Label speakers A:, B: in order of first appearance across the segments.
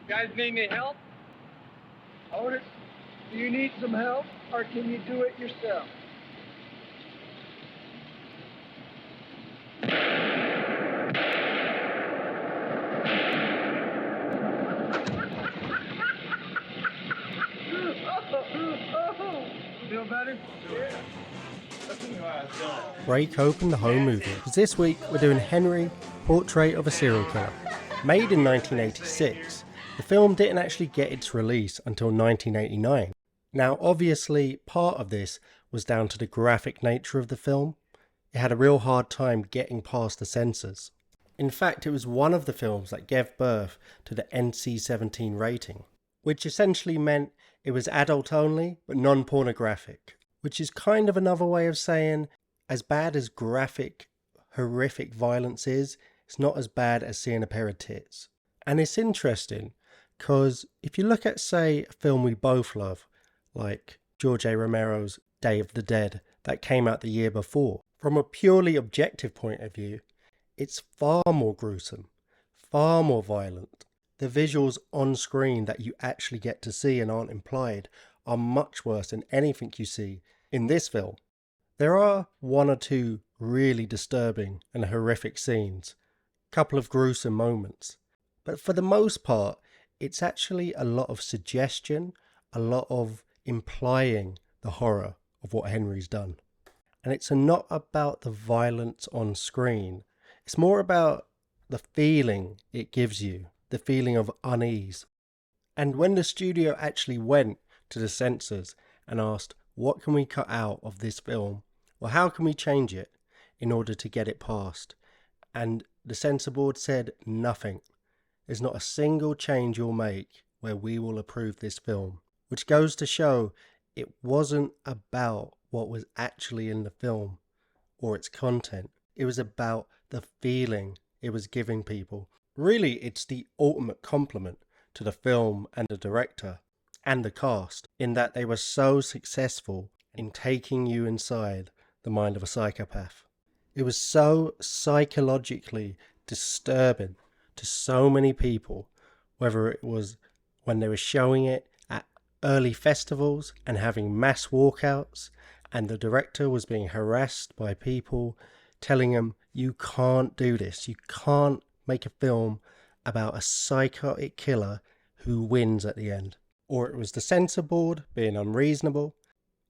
A: Guys need any help?
B: Otis, do you need some help, or can you do it yourself? Feel better? Yeah.
C: Break open the home movie, because this week we're doing Henry, Portrait of a Serial Killer. Made in 1986, the film didn't actually get its release until 1989. Now obviously part of this was down to the graphic nature of the film. It had a real hard time getting past the censors. In fact, it was one of the films that gave birth to the NC-17 rating, which essentially meant it was adult only but non-pornographic, which is kind of another way of saying as bad as graphic, horrific violence is, it's not as bad as seeing a pair of tits. And it's interesting because if you look at, say, a film we both love, like George A. Romero's Day of the Dead, that came out the year before, from a purely objective point of view, it's far more gruesome, far more violent. The visuals on screen that you actually get to see and aren't implied are much worse than anything you see in this film. There are one or two really disturbing and horrific scenes, a couple of gruesome moments, but for the most part, it's actually a lot of suggestion, a lot of implying the horror of what Henry's done. And it's not about the violence on screen, it's more about the feeling it gives you, the feeling of unease. And when the studio actually went to the censors and asked, what can we cut out of this film? Or how can we change it in order to get it passed? And the censor board said nothing. There's not a single change you'll make where we will approve this film. Which goes to show it wasn't about what was actually in the film or its content. It was about the feeling it was giving people. Really, it's the ultimate compliment to the film and the director and the cast in that they were so successful in taking you inside the mind of a psychopath. It was so psychologically disturbing to so many people, whether it was when they were showing it at early festivals and having mass walkouts, and the director was being harassed by people telling him, you can't do this, you can't make a film about a psychotic killer who wins at the end. Or it was the censor board being unreasonable.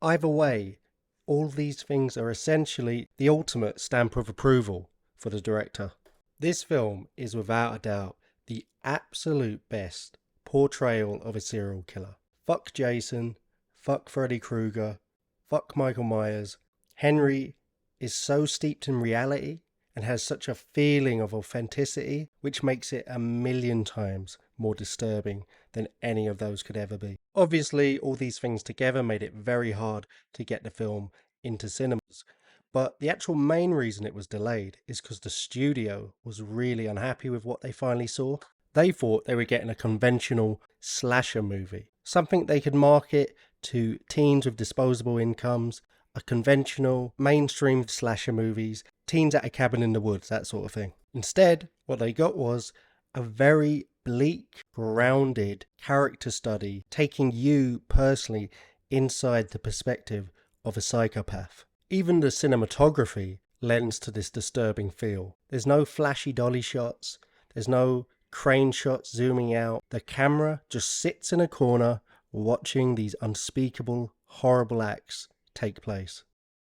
C: Either way, all these things are essentially the ultimate stamp of approval for the director. This film is without a doubt the absolute best portrayal of a serial killer. Fuck Jason, fuck Freddy Krueger, fuck Michael Myers. Henry is so steeped in reality and has such a feeling of authenticity, which makes it a million times more disturbing than any of those could ever be. Obviously, all these things together made it very hard to get the film into cinemas, but the actual main reason it was delayed is because the studio was really unhappy with what they finally saw. They thought they were getting a conventional slasher movie, something they could market to teens with disposable incomes, a conventional mainstream slasher movies, teens at a cabin in the woods, that sort of thing. Instead, what they got was a very bleak, grounded character study, taking you personally inside the perspective of a psychopath. Even the cinematography lends to this disturbing feel. There's no flashy dolly shots, there's no crane shots zooming out. The camera just sits in a corner watching these unspeakable, horrible acts take place.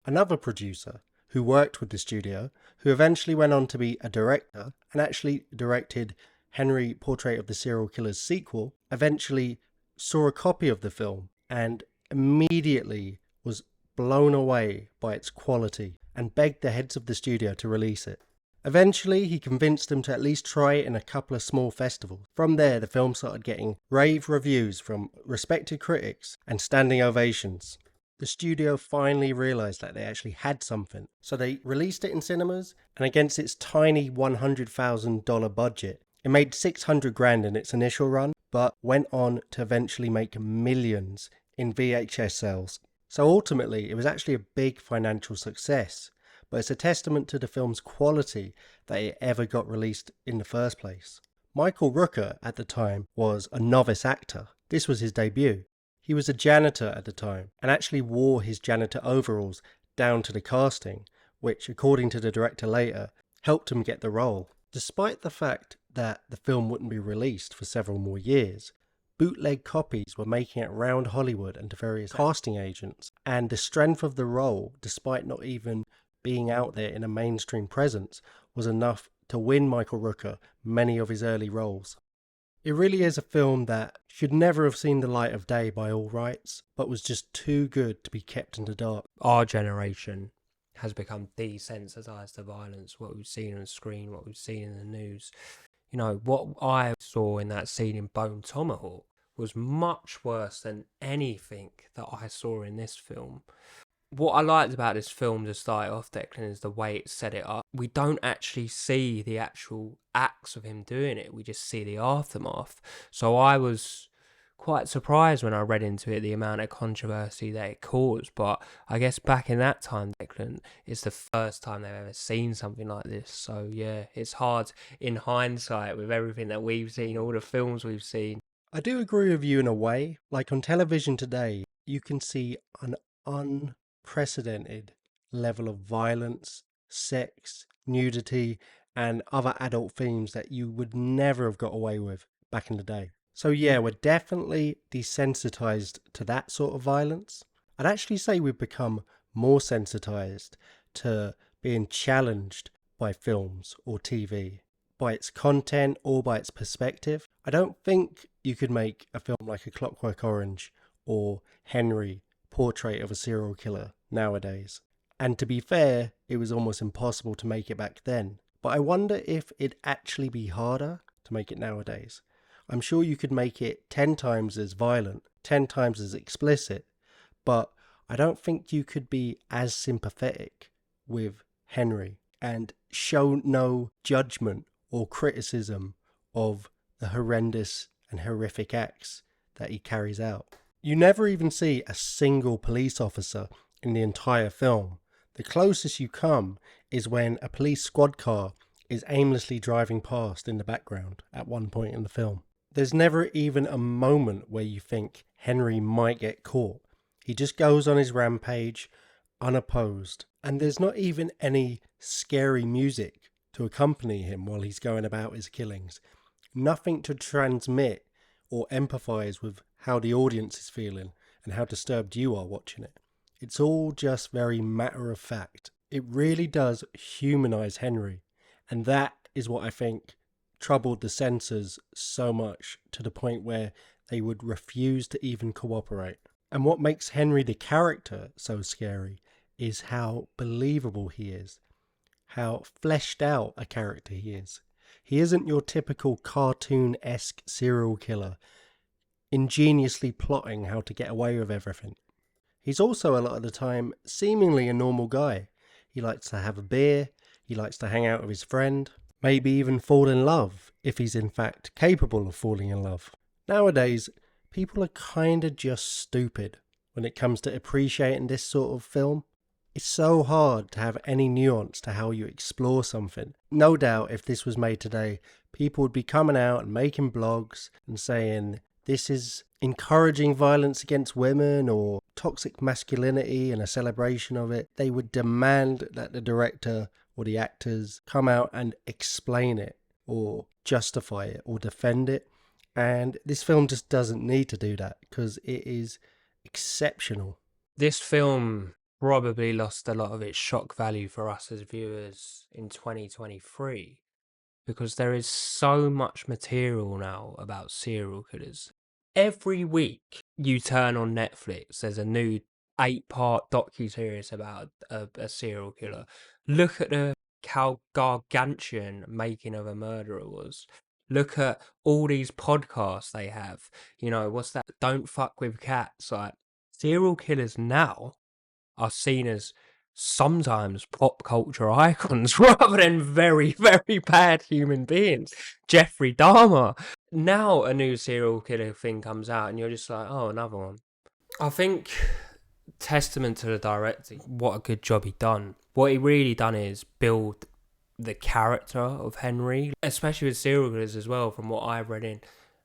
C: Another producer who worked with the studio, who eventually went on to be a director and actually directed Henry, Portrait of the Serial Killer's sequel, eventually saw a copy of the film and immediately was blown away by its quality and begged the heads of the studio to release it. Eventually, he convinced them to at least try it in a couple of small festivals. From there, the film started getting rave reviews from respected critics and standing ovations. The studio finally realised that they actually had something, so they released it in cinemas, and against its tiny $100,000 budget, it made $600,000 in its initial run, but went on to eventually make millions in VHS sales. So ultimately, it was actually a big financial success, but it's a testament to the film's quality that it ever got released in the first place. Michael Rooker at the time was a novice actor. This was his debut. He was a janitor at the time and actually wore his janitor overalls down to the casting, which, according to the director later, helped him get the role. Despite the fact that the film wouldn't be released for several more years, bootleg copies were making it around Hollywood and to various casting agents, and the strength of the role, despite not even being out there in a mainstream presence, was enough to win Michael Rooker many of his early roles. It really is a film that should never have seen the light of day by all rights, but was just too good to be kept in the dark.
A: Our generation has become desensitized to violence, what we've seen on the screen, what we've seen in the news. You know, what I saw in that scene in Bone Tomahawk was much worse than anything that I saw in this film. What I liked about this film to start off, Declan, is the way it set it up. We don't actually see the actual acts of him doing it. We just see the aftermath. So I was quite surprised when I read into it, the amount of controversy that it caused. But I guess back in that time, Declan, it's the first time they've ever seen something like this. So yeah, it's hard in hindsight with everything that we've seen, all the films we've seen.
C: I do agree with you in a way. Like on television today, you can see an unprecedented level of violence, sex, nudity, and other adult themes that you would never have got away with back in the day. So yeah, we're definitely desensitized to that sort of violence. I'd actually say we've become more sensitized to being challenged by films or TV, by its content or by its perspective. I don't think you could make a film like A Clockwork Orange or Henry, Portrait of a Serial Killer nowadays. And to be fair, it was almost impossible to make it back then. But I wonder if it'd actually be harder to make it nowadays. I'm sure you could make it 10 times as violent, 10 times as explicit, but I don't think you could be as sympathetic with Henry and show no judgment or criticism of the horrendous and horrific acts that he carries out. You never even see a single police officer in the entire film. The closest you come is when a police squad car is aimlessly driving past in the background at one point in the film. There's never even a moment where you think Henry might get caught. He just goes on his rampage, unopposed. And there's not even any scary music to accompany him while he's going about his killings. Nothing to transmit or empathize with how the audience is feeling and how disturbed you are watching it. It's all just very matter of fact. It really does humanize Henry. And that is what I think troubled the censors so much, to the point where they would refuse to even cooperate. And what makes Henry the character so scary is how believable he is, how fleshed out a character he is. He isn't your typical cartoon-esque serial killer, ingeniously plotting how to get away with everything. He's also a lot of the time seemingly a normal guy. He likes to have a beer, he likes to hang out with his friend, maybe even fall in love, if he's in fact capable of falling in love. Nowadays, people are kinda just stupid when it comes to appreciating this sort of film. It's so hard to have any nuance to how you explore something. No doubt if this was made today, people would be coming out and making blogs and saying this is encouraging violence against women or toxic masculinity and a celebration of it. They would demand that the director or the actors come out and explain it or justify it or defend it. And this film just doesn't need to do that because it is exceptional.
A: This film probably lost a lot of its shock value for us as viewers in 2023 because there is so much material now about serial killers. Every week you turn on Netflix, there's a new 8-part docuseries about a serial killer. Look at how gargantuan Making of a Murderer was. Look at all these podcasts they have. You know, what's that? Don't Fuck with Cats. Like, serial killers now are seen as sometimes pop culture icons rather than very, very bad human beings. Jeffrey Dahmer. Now a new serial killer thing comes out and you're just like, oh, another one. I think testament to the director, what a good job he done. What he really done is build the character of Henry, especially with serial killers as well, from what I've read in,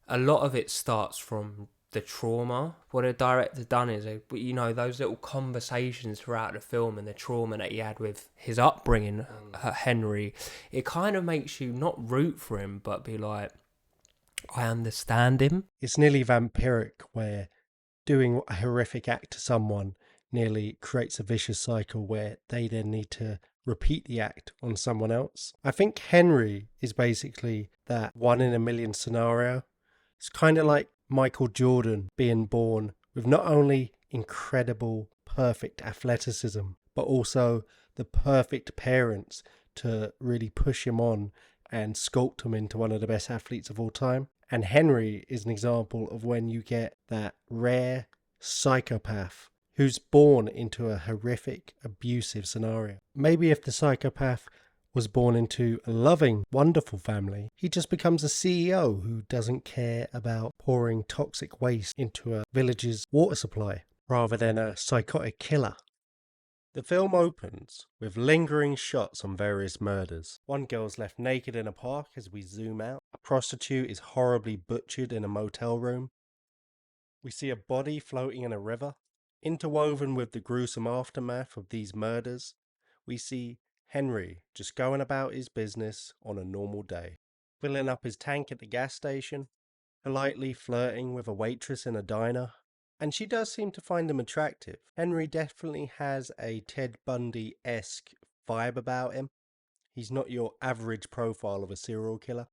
A: a lot of it starts from the trauma. What a director done is, you know, those little conversations throughout the film and the trauma that he had with his upbringing, Henry, it kind of makes you not root for him, but be like, I understand him.
C: It's nearly vampiric, where doing a horrific act to someone nearly creates a vicious cycle where they then need to repeat the act on someone else. I think Henry is basically that 1 in a million scenario. It's kind of like Michael Jordan being born with not only incredible, perfect athleticism, but also the perfect parents to really push him on and sculpt him into one of the best athletes of all time. And Henry is an example of when you get that rare psychopath who's born into a horrific, abusive scenario. Maybe if the psychopath was born into a loving, wonderful family, he just becomes a CEO who doesn't care about pouring toxic waste into a village's water supply, rather than a psychotic killer. The film opens with lingering shots on various murders. One girl's left naked in a park as we zoom out. A prostitute is horribly butchered in a motel room. We see a body floating in a river. Interwoven with the gruesome aftermath of these murders, we see Henry just going about his business on a normal day, filling up his tank at the gas station, politely flirting with a waitress in a diner. And she does seem to find him attractive. Henry definitely has a Ted Bundy-esque vibe about him. He's not your average profile of a serial killer.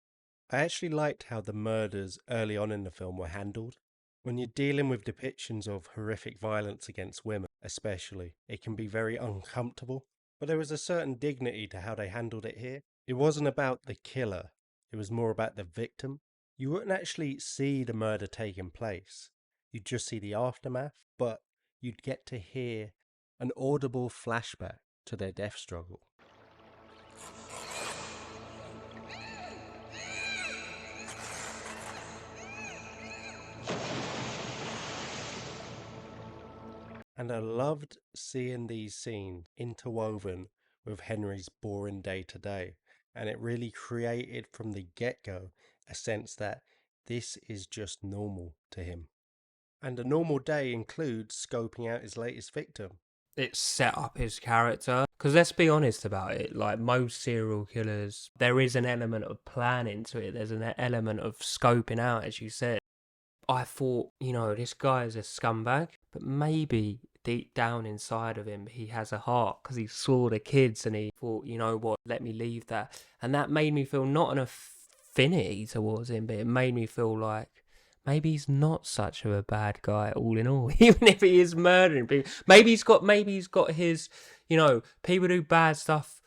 C: I actually liked how the murders early on in the film were handled. When you're dealing with depictions of horrific violence against women, especially, it can be very uncomfortable. But there was a certain dignity to how they handled it here. It wasn't about the killer, it was more about the victim. You wouldn't actually see the murder taking place. You'd just see the aftermath, but you'd get to hear an audible flashback to their death struggle. And I loved seeing these scenes interwoven with Henry's boring day to day. And it really created from the get-go a sense that this is just normal to him. And a normal day includes scoping out his latest victim.
A: It set up his character. Because let's be honest about it, like most serial killers, there is an element of planning to it. There's an element of scoping out, as you said. I thought, you know, this guy is a scumbag, but maybe deep down inside of him, he has a heart because he saw the kids and he thought, you know what, let me leave that. And that made me feel not an affinity towards him, but it made me feel like maybe he's not such a bad guy all in all, even if he is murdering people. Maybe he's got his, you know, people do bad stuff,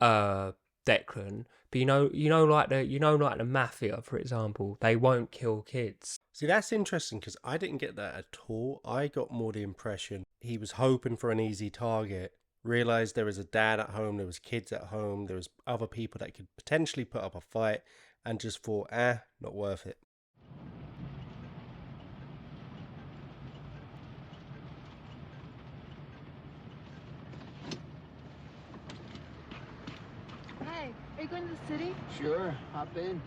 A: Declan. But like the mafia, for example, they won't kill kids.
C: See, that's interesting because I didn't get that at all. I got more the impression he was hoping for an easy target, realised there was a dad at home, there was kids at home, there was other people that could potentially put up a fight, and just thought, not worth it.
D: Hey, are you going to the city?
B: Sure, hop in.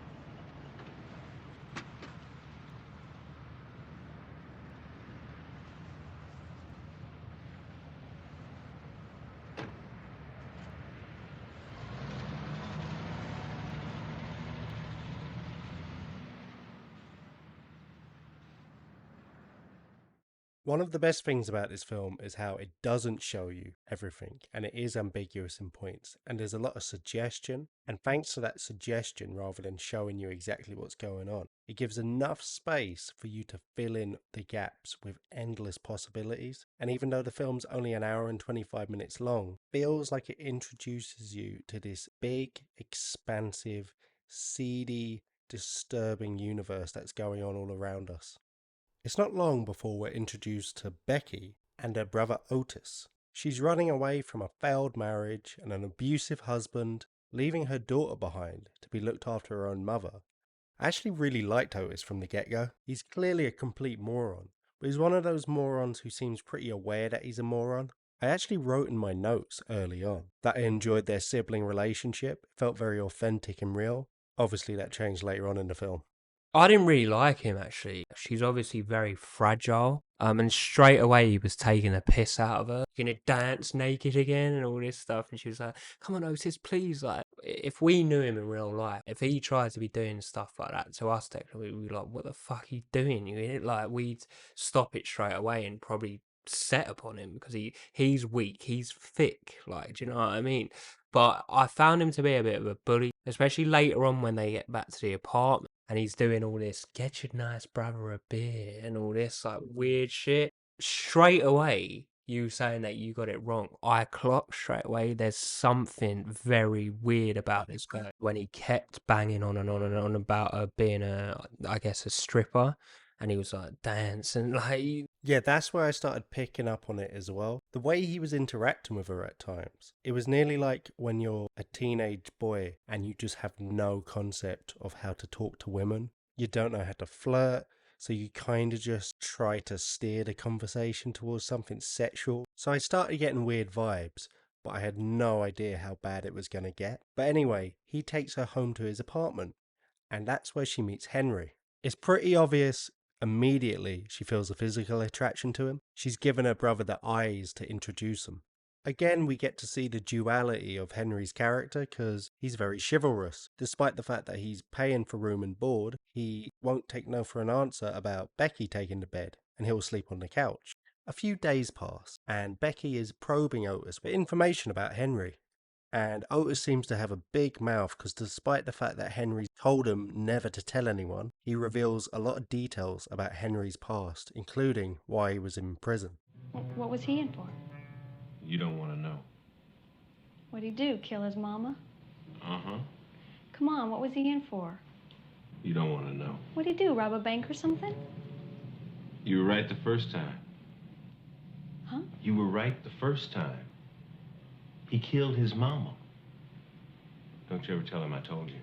C: One of the best things about this film is how it doesn't show you everything, and it is ambiguous in points, and there's a lot of suggestion, and thanks to that suggestion, rather than showing you exactly what's going on, it gives enough space for you to fill in the gaps with endless possibilities. And even though the film's only an hour and 25 minutes long, feels like it introduces you to this big, expansive, seedy, disturbing universe that's going on all around us. It's not long before we're introduced to Becky and her brother Otis. She's running away from a failed marriage and an abusive husband, leaving her daughter behind to be looked after her own mother. I actually really liked Otis from the get-go. He's clearly a complete moron, but he's one of those morons who seems pretty aware that he's a moron. I actually wrote in my notes early on that I enjoyed their sibling relationship. It felt very authentic and real. Obviously, that changed later on in the film.
A: I didn't really like him, actually. She's obviously very fragile. And straight away he was taking a piss out of her. You're gonna dance naked again and all this stuff. And she was like, come on, Otis, please. Like, if we knew him in real life, if he tried to be doing stuff like that to us, technically, we'd be like, what the fuck are you doing? Like, we'd stop it straight away and probably set upon him because he's weak, he's thick. Like, do you know what I mean? But I found him to be a bit of a bully, especially later on when they get back to the apartment. And he's doing all this, get your nice brother a beer and all this like weird shit. Straight away, you saying that you got it wrong. I clocked straight away. There's something very weird about this guy when he kept banging on and on and on about her being I guess, a stripper. And he was like dancing, like.
C: Yeah, that's where I started picking up on it as well. The way he was interacting with her at times. It was nearly like when you're a teenage boy and you just have no concept of how to talk to women. You don't know how to flirt, so you kind of just try to steer the conversation towards something sexual. So I started getting weird vibes, but I had no idea how bad it was going to get. But anyway, he takes her home to his apartment, and that's where she meets Henry. It's pretty obvious. Immediately, she feels a physical attraction to him. She's given her brother the eyes to introduce him. Again, we get to see the duality of Henry's character because he's very chivalrous. Despite the fact that he's paying for room and board, he won't take no for an answer about Becky taking the bed, and he'll sleep on the couch. A few days pass, and Becky is probing Otis for information about Henry. And Otis seems to have a big mouth because despite the fact that Henry told him never to tell anyone, he reveals a lot of details about Henry's past, including why he was in prison.
E: What was he in for?
F: You don't want to know.
E: What'd he do, kill his mama?
F: Uh-huh.
E: Come on, what was he in for?
F: You don't want to know.
E: What'd he do, rob a bank or something?
F: You were right the first time.
E: Huh?
F: You were right the first time. He killed his mama. Don't you ever tell him I told you.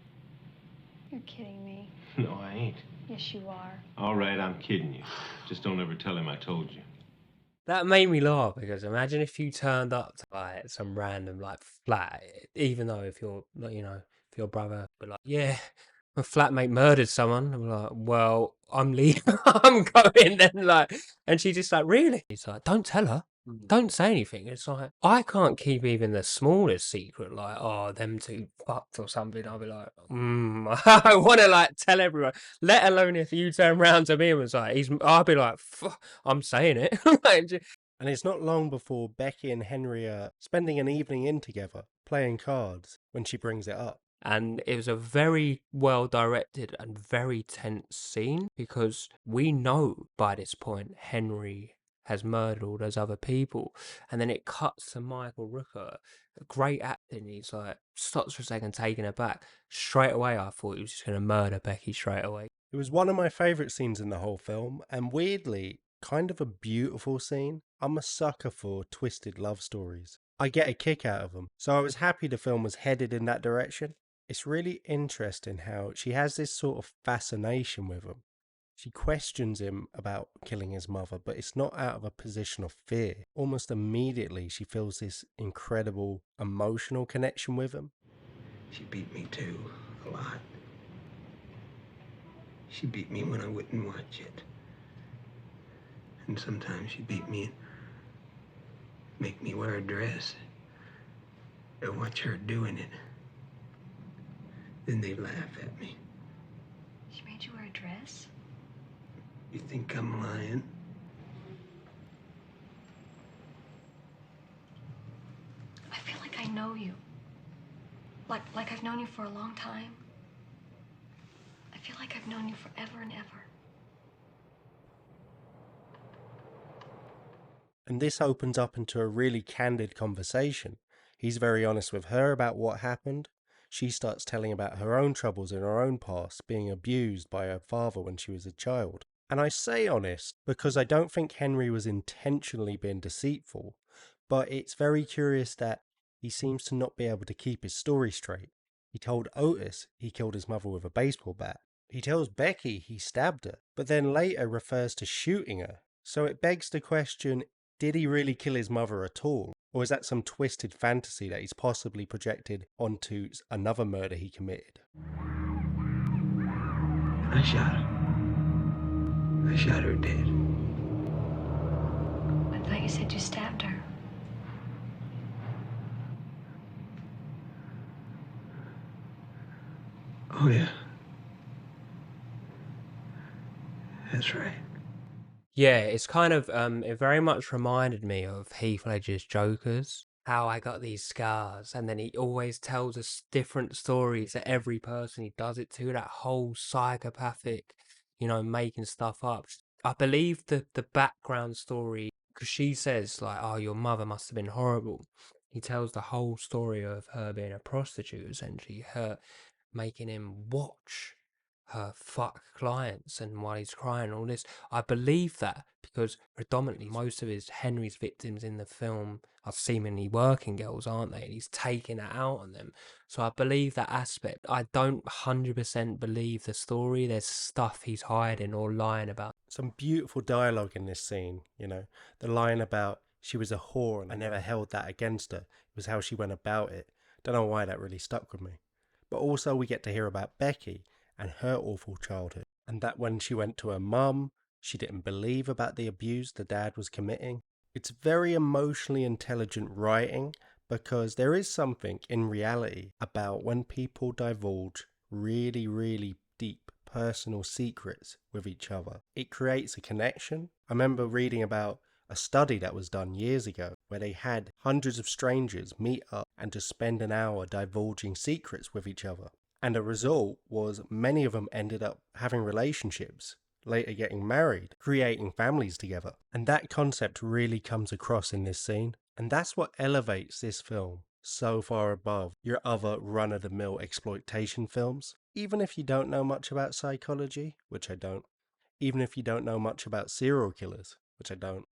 E: You're kidding me.
F: No, I ain't.
E: Yes, you are.
F: All right, I'm kidding you. Just don't ever tell him I told you.
A: That made me laugh because imagine if you turned up to like some random like flat, even though if you're, if your brother were like, yeah, my flatmate murdered someone. I'm like, well, I'm leaving, I'm going then, like, and she just like, really? He's like, don't tell her. Don't say anything. It's like, I can't keep even the smallest secret, like, oh, them two fucked or something. I'll be like, I want to, like, tell everyone, let alone if you turn around to me and was like, I'll be like, I'm saying it.
C: And it's not long before Becky and Henry are spending an evening in together, playing cards, when she brings it up.
A: And it was a very well directed and very tense scene because we know by this point Henry has murdered all those other people. And then it cuts to Michael Rooker. Great acting. He's like, stops for a second, taken aback. Straight away, I thought he was just going to murder Becky straight away.
C: It was one of my favourite scenes in the whole film, and weirdly, kind of a beautiful scene. I'm a sucker for twisted love stories. I get a kick out of them, so I was happy the film was headed in that direction. It's really interesting how she has this sort of fascination with him. She questions him about killing his mother, but it's not out of a position of fear. Almost immediately, she feels this incredible emotional connection with him.
G: She beat me too, a lot. She beat me when I wouldn't watch it. And sometimes she beat me and make me wear a dress and watch her doing it. Then they laugh at me.
E: She made you wear a dress?
G: You think I'm lying?
E: I feel like I know you. Like I've known you for a long time. I feel like I've known you forever and ever.
C: And this opens up into a really candid conversation. He's very honest with her about what happened. She starts telling about her own troubles in her own past, being abused by her father when she was a child. And I say honest because I don't think Henry was intentionally being deceitful, but it's very curious that he seems to not be able to keep his story straight. He told Otis he killed his mother with a baseball bat. He tells Becky he stabbed her, but then later refers to shooting her. So it begs the question, Did he really kill his mother at all? Or is that some twisted fantasy that he's possibly projected onto another murder he committed?
G: I shot her. I shot her dead.
E: I thought you said you stabbed her.
G: Oh, yeah. That's right.
A: Yeah, it's kind of it very much reminded me of Heath Ledger's Jokers. How I got these scars, and then he always tells us different stories to every person he does it to. That whole psychopathic, making stuff up. I believe the background story, because she says like, "Oh, your mother must have been horrible." He tells the whole story of her being a prostitute, essentially, her making him watch her fuck clients and while he's crying, all this. I believe that because predominantly most of Henry's victims in the film are seemingly working girls, aren't they? And he's taking it out on them. So I believe that aspect. I don't 100% believe the story. There's stuff he's hiding or lying about.
C: Some beautiful dialogue in this scene, the line about she was a whore and I never held that against her. It was how she went about it. Don't know why that really stuck with me. But also we get to hear about Becky and her awful childhood, and that when she went to her mum, she didn't believe about the abuse the dad was committing. It's very emotionally intelligent writing, because there is something in reality about when people divulge really, really deep personal secrets with each other. It creates a connection. I remember reading about a study that was done years ago where they had hundreds of strangers meet up and just spend an hour divulging secrets with each other. And the result was many of them ended up having relationships, later getting married, creating families together. And that concept really comes across in this scene. And that's what elevates this film so far above your other run-of-the-mill exploitation films. Even if you don't know much about psychology, which I don't, even if you don't know much about serial killers, which I don't,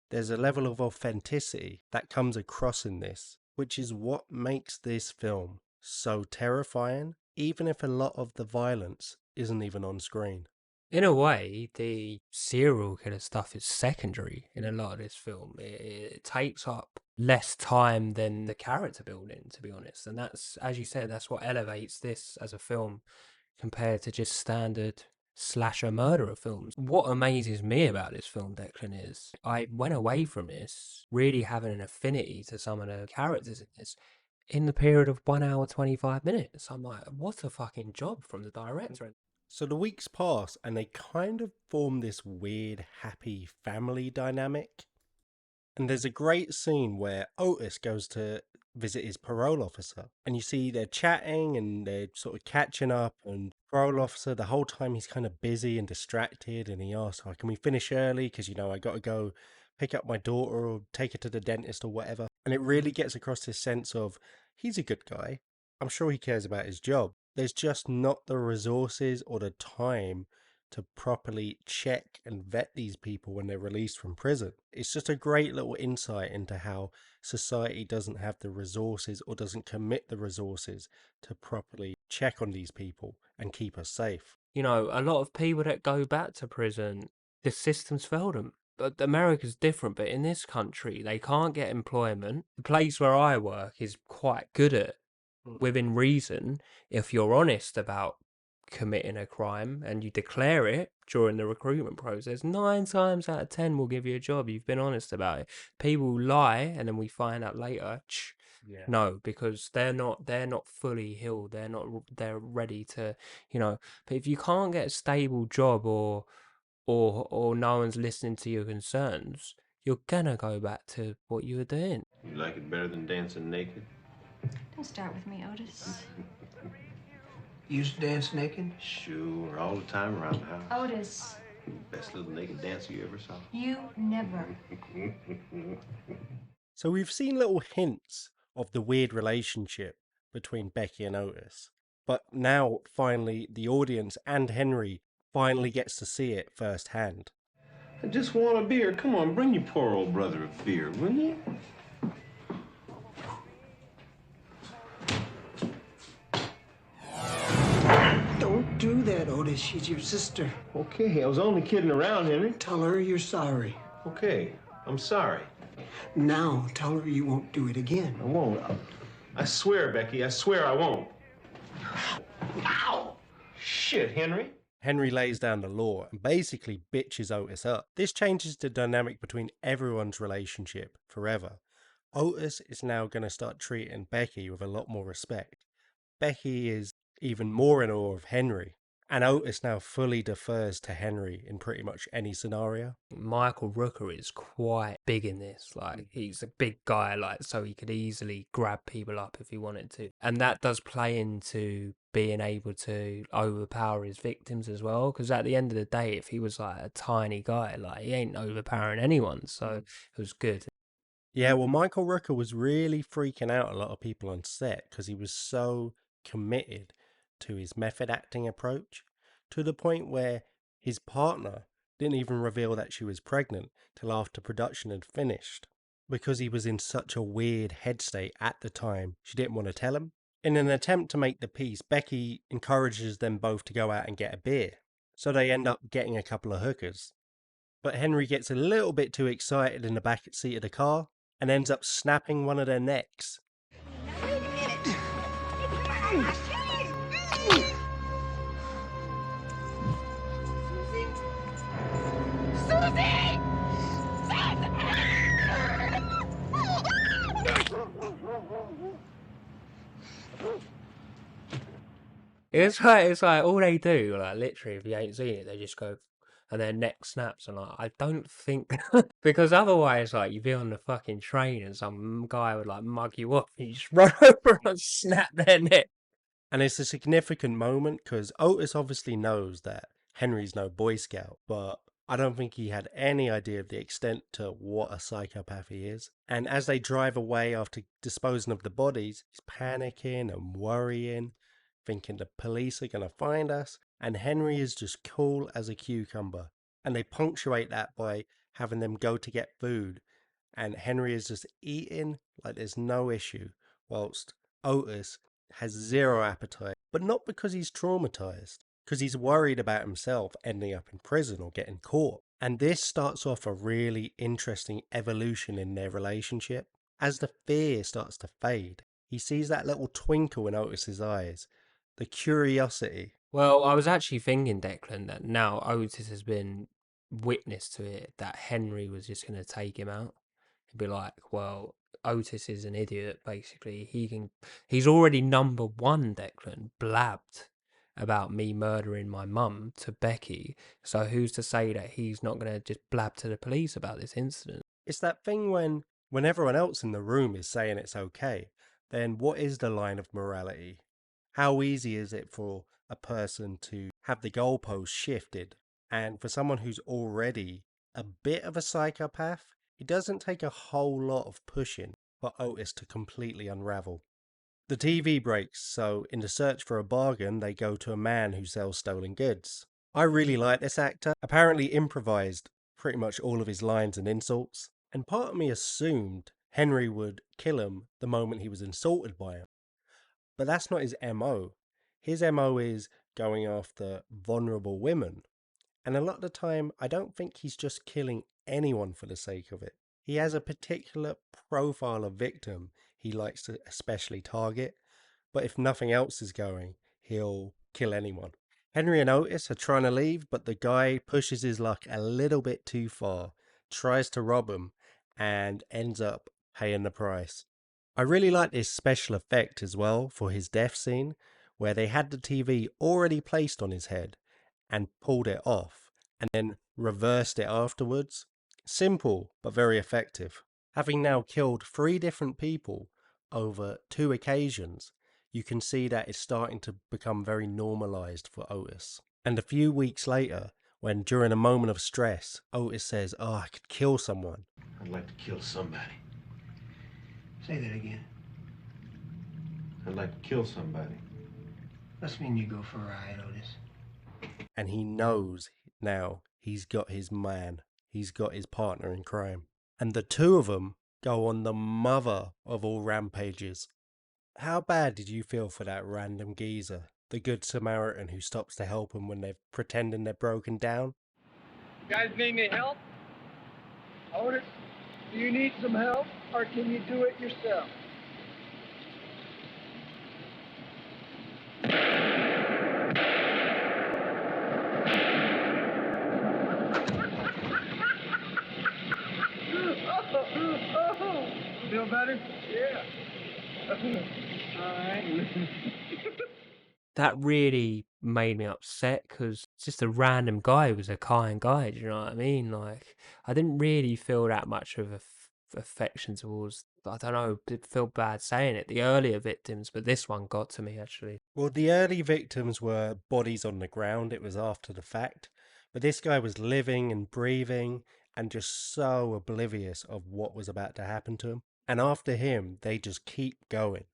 C: there's a level of authenticity that comes across in this, which is what makes this film so terrifying, even if a lot of the violence isn't even on screen.
A: In a way, the serial killer stuff is secondary in a lot of this film. It takes up less time than the character building, to be honest. And that's, as you said, that's what elevates this as a film compared to just standard slasher murderer films. What amazes me about this film, Declan, is I went away from this really having an affinity to some of the characters in this in the period of 1 hour 25 minutes. I'm like, what a fucking job from the director.
C: So the weeks pass and they kind of form this weird happy family dynamic. And there's a great scene where Otis goes to visit his parole officer, and you see they're chatting and they're sort of catching up, and parole officer, the whole time he's kind of busy and distracted, and he asks, oh, can we finish early? Because, I got to go pick up my daughter or take her to the dentist or whatever. And it really gets across this sense of he's a good guy. I'm sure he cares about his job. There's just not the resources or the time to properly check and vet these people when they're released from prison. It's just a great little insight into how society doesn't have the resources or doesn't commit the resources to properly check on these people and keep us safe.
A: A lot of people that go back to prison, the system's failed them. But America's different, but in this country, they can't get employment. The place where I work is quite good at, within reason, if you're honest about committing a crime and you declare it during the recruitment process, 9 times out of 10 will give you a job. You've been honest about it. People lie, and then we find out later, no, because they're not fully healed. They're ready to, but if you can't get a stable job or no one's listening to your concerns, you're gonna go back to what you were doing.
F: You like it better than dancing naked?
E: Don't start with me, Otis.
G: You used to dance naked?
F: Sure, all the time around the house.
E: Otis,
F: Best little naked dancer you ever saw.
E: you never.
C: So we've seen little hints of the weird relationship between Becky and Otis. But now, finally, the audience and Henry finally gets to see it firsthand.
F: I just want a beer. Come on, bring your poor old brother a beer, will you?
G: Don't do that, Otis. She's your sister.
F: Okay, I was only kidding around, Henry.
G: Tell her you're sorry.
F: Okay, I'm sorry.
G: Now tell her you won't do it again.
F: I won't. I swear, Becky, I swear I won't. Ow! Shit, Henry.
C: Henry lays down the law and basically bitches Otis up. This changes the dynamic between everyone's relationship forever. Otis is now going to start treating Becky with a lot more respect. Becky is even more in awe of Henry, and Otis now fully defers to Henry in pretty much any scenario.
A: Michael Rooker is quite big in this. Like, he's a big guy, like, so he could easily grab people up if he wanted to. And that does play into being able to overpower his victims as well. Because at the end of the day, if he was like a tiny guy, like, he ain't overpowering anyone. So it was good.
C: Yeah, well, Michael Rooker was really freaking out a lot of people on set because he was so committed to his method acting approach, to the point where his partner didn't even reveal that she was pregnant till after production had finished, because he was in such a weird head state at the time. She didn't want to tell him. In an attempt to make the peace, Becky encourages them both to go out and get a beer, so they end up getting a couple of hookers. But Henry gets a little bit too excited in the back seat of the car and ends up snapping one of their necks.
D: Wait a minute. Susie!
A: It's like all they do, like, literally, if you ain't seen it, they just go, and their neck snaps, and like, I don't think, because otherwise, like, you'd be on the fucking train and some guy would like mug you off and you just run over and snap their neck.
C: And it's a significant moment because Otis obviously knows that Henry's no Boy Scout, but I don't think he had any idea of the extent to what a psychopath he is. And as they drive away after disposing of the bodies, he's panicking and worrying, thinking the police are going to find us. And Henry is just cool as a cucumber. And they punctuate that by having them go to get food. And Henry is just eating like there's no issue, whilst Otis has zero appetite, but not because he's traumatized, because he's worried about himself ending up in prison or getting caught. And this starts off a really interesting evolution in their relationship. As the fear starts to fade, he sees that little twinkle in Otis's eyes, the curiosity.
A: Well, I was actually thinking, Declan, that now Otis has been witness to it, that Henry was just going to take him out. He'd be like, well, Otis is an idiot, basically. He's already number one, Declan, blabbed about me murdering my mum to Becky. So who's to say that he's not going to just blab to the police about this incident?
C: It's that thing when everyone else in the room is saying it's okay, then what is the line of morality? How easy is it for a person to have the goalposts shifted? And for someone who's already a bit of a psychopath, it doesn't take a whole lot of pushing for Otis to completely unravel. The TV breaks, so in the search for a bargain, they go to a man who sells stolen goods. I really like this actor. Apparently improvised pretty much all of his lines and insults, and part of me assumed Henry would kill him the moment he was insulted by him. But that's not his MO. His MO is going after vulnerable women. And a lot of the time, I don't think he's just killing anyone for the sake of it. He has a particular profile of victim he likes to especially target, but if nothing else is going, he'll kill anyone. Henry and Otis are trying to leave, but the guy pushes his luck a little bit too far, tries to rob him, and ends up paying the price. I really like this special effect as well for his death scene, where they had the TV already placed on his head and pulled it off, and then reversed it afterwards. Simple, but very effective. Having now killed 3 different people over 2 occasions, you can see that it's starting to become very normalized for Otis. And a few weeks later, when during a moment of stress, Otis says, "Oh, I could kill someone."
F: I'd like to kill somebody.
G: Say that again.
F: I'd like to kill somebody.
G: Must mean you go for a ride, Otis.
C: And he knows now he's got his man. He's got his partner in crime. And the 2 of them go on the mother of all rampages. How bad did you feel for that random geezer, the good Samaritan who stops to help them when they're pretending they're broken down?
B: You guys need any help? Otis, Do you need some help, or can you do it yourself? Feel better? Yeah. All right.
A: That really made me upset because it's just a random guy who was a kind guy. Do you know what I mean? Like, I didn't really feel that much of affection towards. I don't know. It felt bad saying it. The earlier victims, but this one got to me actually.
C: Well, the early victims were bodies on the ground. It was after the fact. But this guy was living and breathing and just so oblivious of what was about to happen to him. And after him, they just keep going.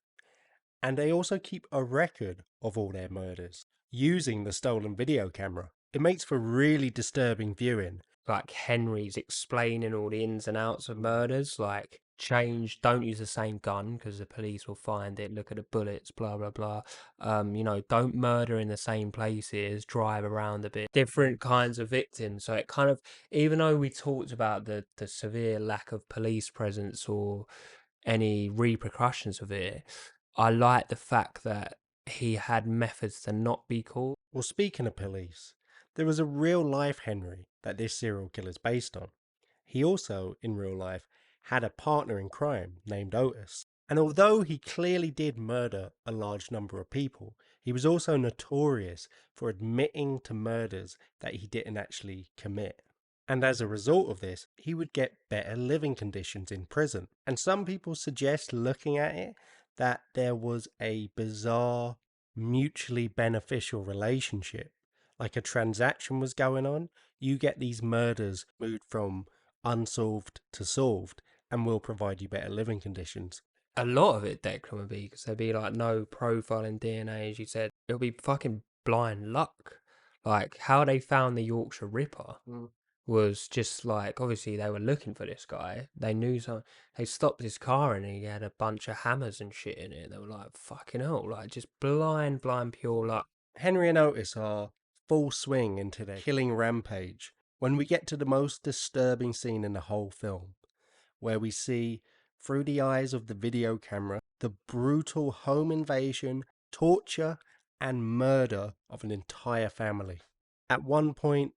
C: And they also keep a record of all their murders using the stolen video camera. It makes for really disturbing viewing.
A: Like Henry's explaining all the ins and outs of murders, like don't use the same gun because the police will find it, look at the bullets, blah blah blah. Don't murder in the same places, drive around a bit, different kinds of victims. So it kind of, even though we talked about the severe lack of police presence or any repercussions of it, I like the fact that he had methods to not be caught.
C: Well, speaking of police, there was a real life Henry that this serial killer is based on. He also, in real life, had a partner in crime named Otis. And although he clearly did murder a large number of people, he was also notorious for admitting to murders that he didn't actually commit. And as a result of this, he would get better living conditions in prison. And some people suggest, looking at it, that there was a bizarre, mutually beneficial relationship. Like a transaction was going on. You get these murders moved from unsolved to solved, and will provide you better living conditions.
A: A lot of it, Declan, would be because there'd be like no profiling DNA, as you said. It'll be fucking blind luck. Like how they found the Yorkshire Ripper was just like, obviously they were looking for this guy. They knew something. They stopped his car and he had a bunch of hammers and shit in it. They were like, fucking hell, like just blind pure luck.
C: Henry and Otis are full swing into their killing rampage when we get to the most disturbing scene in the whole film, where we see, through the eyes of the video camera, the brutal home invasion, torture, and murder of an entire family. At one point,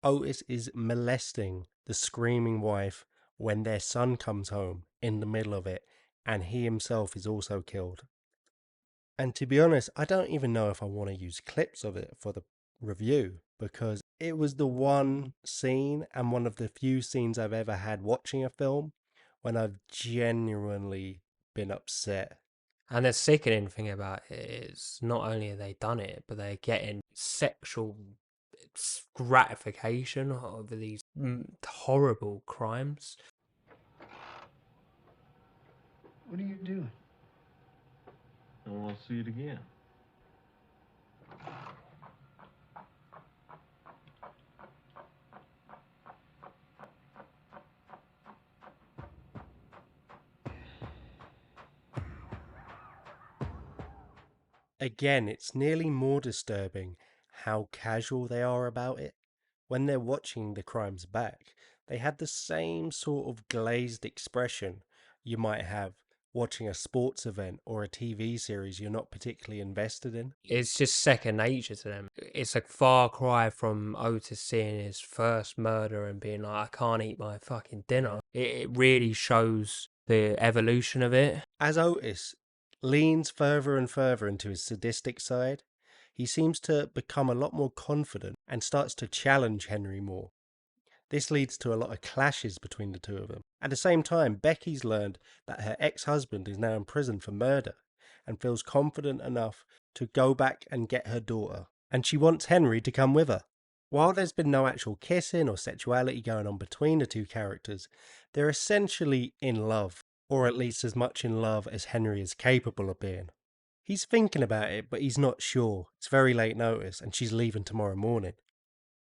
C: Otis is molesting the screaming wife when their son comes home in the middle of it, and he himself is also killed. And to be honest, I don't even know if I want to use clips of it for the review, because it was the one scene and one of the few scenes I've ever had watching a film when I've genuinely been upset.
A: And the sickening thing about it is not only have they done it, but they're getting sexual gratification over these horrible crimes.
B: What are you doing?
F: I want to see it again.
C: Again, it's nearly more disturbing how casual they are about it. When they're watching the crimes back, they had the same sort of glazed expression you might have watching a sports event or a TV series you're not particularly invested in.
A: It's just second nature to them. It's a far cry from Otis seeing his first murder and being like, I can't eat my fucking dinner. It really shows the evolution of it.
C: As Otis leans further and further into his sadistic side, he seems to become a lot more confident and starts to challenge Henry more. This leads to a lot of clashes between the two of them. At the same time, Becky's learned that her ex-husband is now in prison for murder and feels confident enough to go back and get her daughter, and she wants Henry to come with her. While there's been no actual kissing or sexuality going on between the two characters, they're essentially in love, or at least as much in love as Henry is capable of being. He's thinking about it, but he's not sure. It's very late notice and she's leaving tomorrow morning.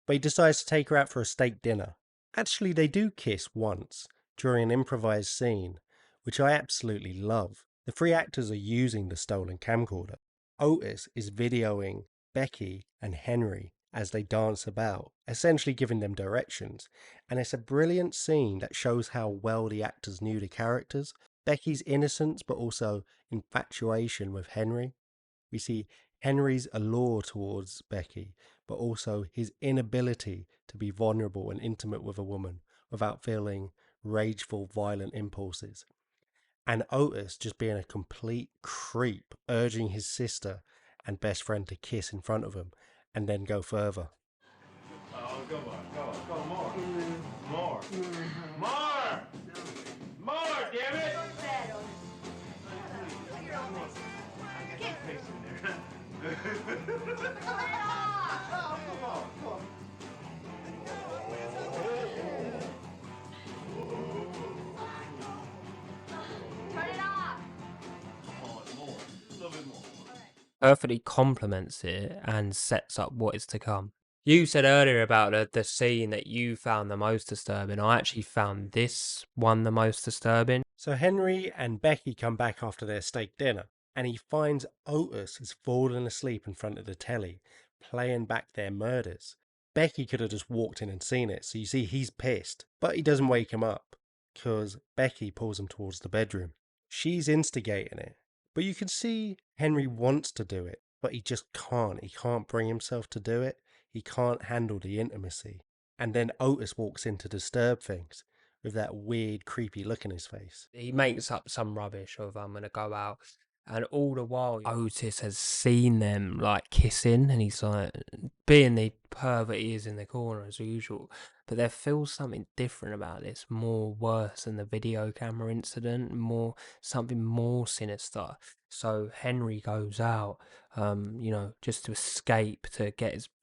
C: But he decides to take her out for a steak dinner. Actually, they do kiss once during an improvised scene, which I absolutely love. The three actors are using the stolen camcorder. Otis is videoing Becky and Henry as they dance about, essentially giving them directions. And it's a brilliant scene that shows how well the actors knew the characters, Becky's innocence, but also infatuation with Henry. We see Henry's allure towards Becky, but also his inability to be vulnerable and intimate with a woman without feeling rageful, violent impulses. And Otis just being a complete creep, urging his sister and best friend to kiss in front of him and then go further.
F: Oh, come on, more. More. More! More, damn it!
A: Perfectly complements it and sets up what is to come. You said earlier about the scene that you found the most disturbing. I actually found this one the most disturbing.
C: So Henry and Becky come back after their steak dinner, and he finds Otis has fallen asleep in front of the telly, playing back their murders. Becky could have just walked in and seen it, so you see he's pissed, but he doesn't wake him up, because Becky pulls him towards the bedroom. She's instigating it, but you can see Henry wants to do it, but he just can't. He can't bring himself to do it. He can't handle the intimacy. And then Otis walks in to disturb things with that weird, creepy look in his face.
A: He makes up some rubbish of I'm gonna go out, and all the while Otis has seen them like kissing, and he's like, being the pervert he is in the corner as usual, but there feels something different about this, more worse than the video camera incident, something more sinister. So Henry goes out, just to escape, to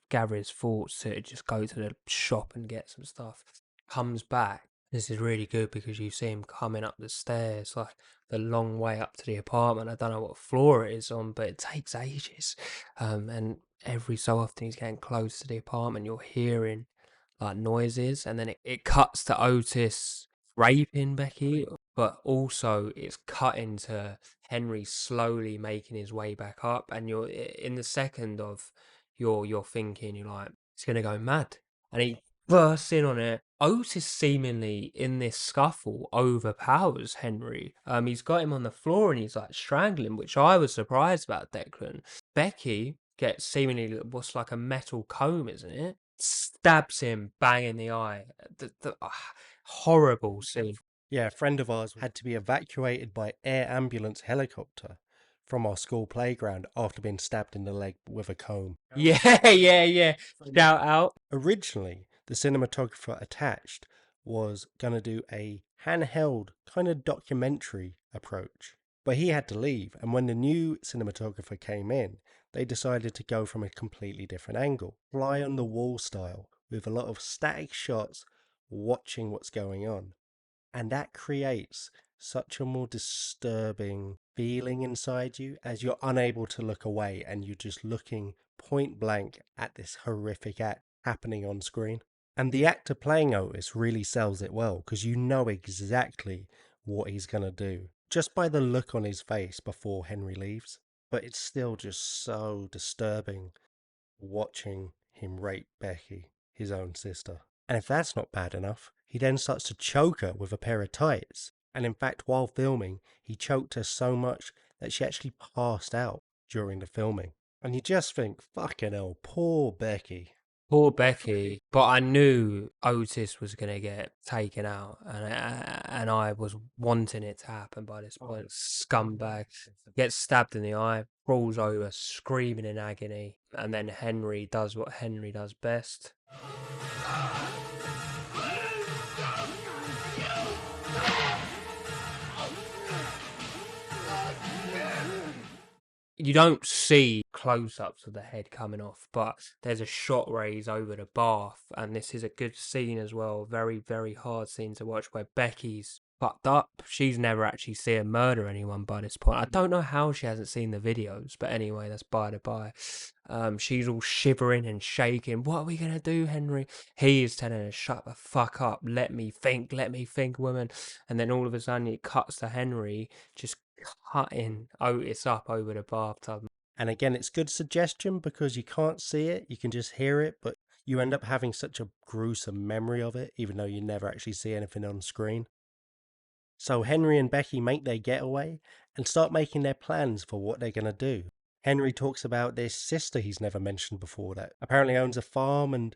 A: gather his thoughts, to just go to the shop and get some stuff. Comes back. This is really good because you see him coming up the stairs, like the long way up to the apartment. I don't know what floor it is on, but it takes ages. And every so often he's getting close to the apartment, you're hearing like noises, and then it cuts to Otis raping Becky, but also it's cutting to Henry slowly making his way back up, and you're in the second of you're thinking, you're like, he's gonna go mad, and he bursts in on it. Otis seemingly in this scuffle overpowers Henry. He's got him on the floor and he's like strangling, which I was surprised about, Declan. Becky gets seemingly what's like a metal comb, isn't it? Stabs him bang in the eye. Horrible scene.
C: Yeah, a friend of ours had to be evacuated by air ambulance helicopter from our school playground after being stabbed in the leg with a comb.
A: Yeah. Shout out.
C: Originally, the cinematographer attached was going to do a handheld kind of documentary approach, but he had to leave, and when the new cinematographer came in, they decided to go from a completely different angle, fly on the wall style, with a lot of static shots watching what's going on. And that creates such a more disturbing feeling inside you as you're unable to look away and you're just looking point blank at this horrific act happening on screen. And the actor playing Otis really sells it well because you know exactly what he's going to do just by the look on his face before Henry leaves. But it's still just so disturbing watching him rape Becky, his own sister. And if that's not bad enough, he then starts to choke her with a pair of tights. And in fact, while filming, he choked her so much that she actually passed out during the filming. And you just think, fucking hell, poor Becky.
A: Poor Becky, but I knew Otis was going to get taken out, and I was wanting it to happen by this point. Scumbag gets stabbed in the eye, crawls over, screaming in agony, and then Henry does what Henry does best. You don't see close-ups of the head coming off, but there's a shot raise over the bath, and this is a good scene as well. Very, very hard scene to watch where Becky's fucked up. She's never actually seen her murder anyone by this point. I don't know how she hasn't seen the videos, but anyway, that's by the by. She's all shivering and shaking. What are we going to do, Henry? He is telling her, shut the fuck up. Let me think, woman. And then all of a sudden it cuts to Henry just cutting Otis up over the bathtub.
C: And again, it's good suggestion because you can't see it, you can just hear it, but you end up having such a gruesome memory of it, even though you never actually see anything on screen. So Henry and Becky make their getaway and start making their plans for what they're going to do. Henry talks about this sister he's never mentioned before that apparently owns a farm and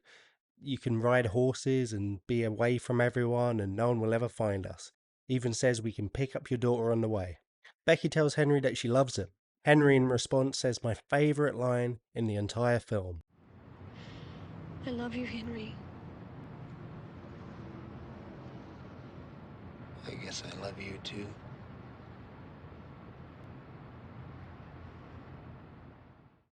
C: you can ride horses and be away from everyone and no one will ever find us. Even says we can pick up your daughter on the way. Becky tells Henry that she loves him. Henry in response says my favourite line in the entire film.
E: I love you, Henry.
G: I guess I love you too.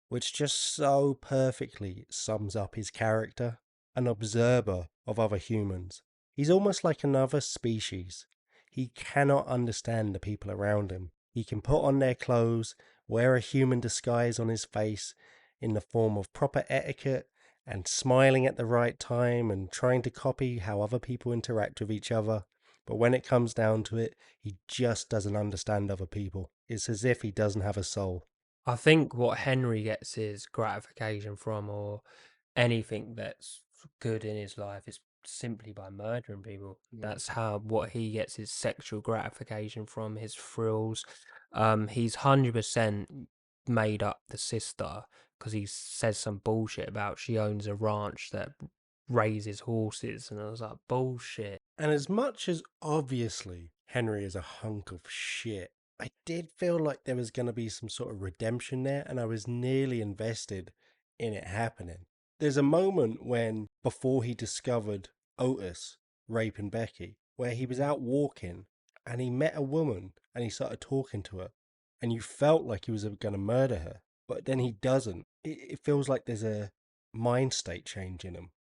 C: Which just so perfectly sums up his character, an observer of other humans. He's almost like another species. He cannot understand the people around him. He can put on their clothes, wear a human disguise on his face in the form of proper etiquette and smiling at the right time and trying to copy how other people interact with each other. But when it comes down to it, he just doesn't understand other people. It's as if he doesn't have a soul.
A: I think what Henry gets his gratification from, or anything that's good in his life, is simply by murdering people. That's what he gets his sexual gratification from, his thrills. He's 100% made up the sister because he says some bullshit about she owns a ranch that raises horses, and I was like, bullshit.
C: And as much as obviously Henry is a hunk of shit, I did feel like there was going to be some sort of redemption there, and I was nearly invested in it happening. There's a moment when, before he discovered Otis raping Becky, where he was out walking and he met a woman and he started talking to her, and you felt like he was going to murder her, but then he doesn't. It feels like there's a mind state change in him,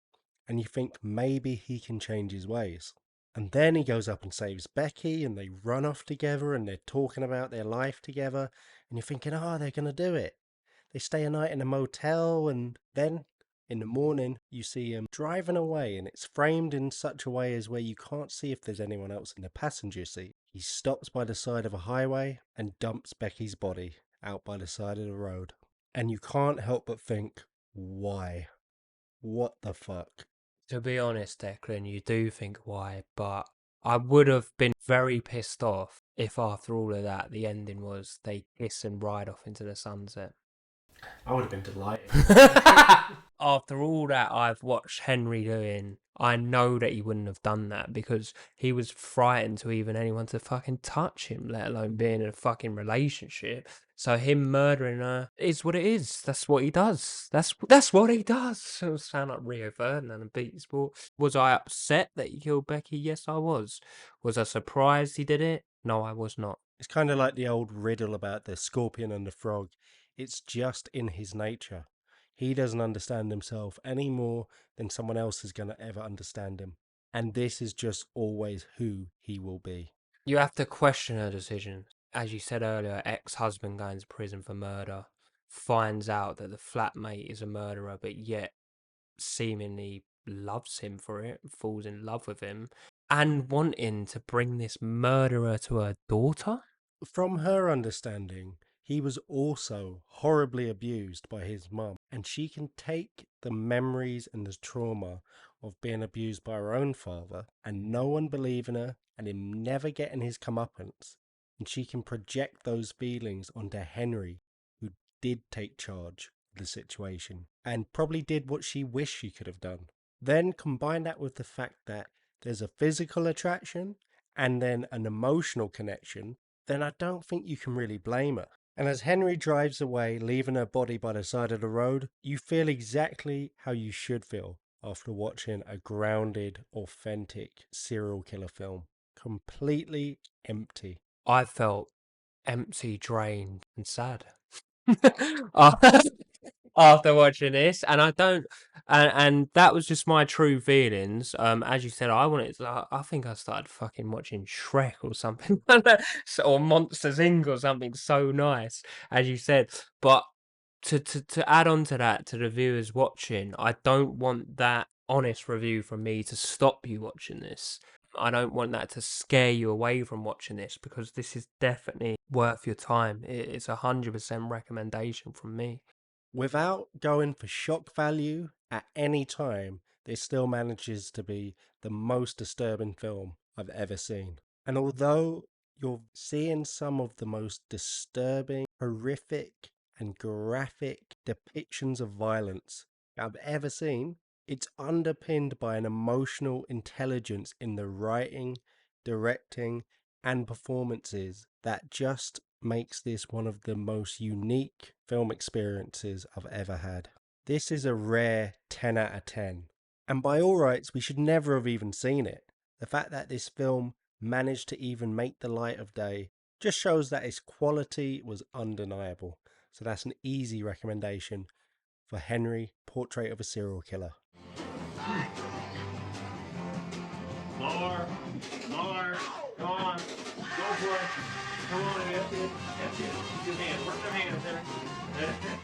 C: and you think maybe he can change his ways. And then he goes up and saves Becky, and they run off together, and they're talking about their life together, and you're thinking, oh, they're going to do it. They stay a night in a motel, and then in the morning, you see him driving away, and it's framed in such a way as where you can't see if there's anyone else in the passenger seat. He stops by the side of a highway and dumps Becky's body out by the side of the road. And you can't help but think, why? What the fuck?
A: To be honest, Declan, you do think why, but I would have been very pissed off if after all of that, the ending was they kiss and ride off into the sunset.
C: I would have been delighted.
A: After all that I've watched Henry doing, I know that he wouldn't have done that because he was frightened to even anyone to fucking touch him, let alone being in a fucking relationship. So him murdering her is what it is. That's what he does. That's what he does. It'll sound like Rio Ferdinand and Beat Sport. Was I upset that he killed Becky? Yes, I was. Was I surprised he did it? No, I was not.
C: It's kind of like the old riddle about the scorpion and the frog. It's just in his nature. He doesn't understand himself any more than someone else is going to ever understand him. And this is just always who he will be.
A: You have to question her decision. As you said earlier, ex-husband going to prison for murder, finds out that the flatmate is a murderer, but yet seemingly loves him for it, falls in love with him, and wanting to bring this murderer to her daughter?
C: From her understanding, he was also horribly abused by his mum, and she can take the memories and the trauma of being abused by her own father and no one believing her and him never getting his comeuppance, and she can project those feelings onto Henry, who did take charge of the situation and probably did what she wished she could have done. Then combine that with the fact that there's a physical attraction and then an emotional connection, then I don't think you can really blame her. And as Henry drives away, leaving her body by the side of the road, you feel exactly how you should feel after watching a grounded, authentic serial killer film. Completely empty.
A: I felt empty, drained, and sad after watching this, and I don't, and that was just my true feelings. As you said, I think I started fucking watching Shrek or something, or Monsters Inc. or something so nice, as you said. But to add on to that, to the viewers watching, I don't want that honest review from me to stop you watching this. I don't want that to scare you away from watching this, because this is definitely worth your time. It's 100% recommendation from me.
C: Without going for shock value at any time, this still manages to be the most disturbing film I've ever seen. And although you're seeing some of the most disturbing, horrific, and graphic depictions of violence I've ever seen, it's underpinned by an emotional intelligence in the writing, directing, and performances that just makes this one of the most unique film experiences I've ever had. This is a rare 10 out of 10. And by all rights, we should never have even seen it. The fact that this film managed to even make the light of day just shows that its quality was undeniable. So that's an easy recommendation for Henry, Portrait of a Serial Killer.
F: More, come on, go for it. Come on, that's it. Use your hand, work your hands there.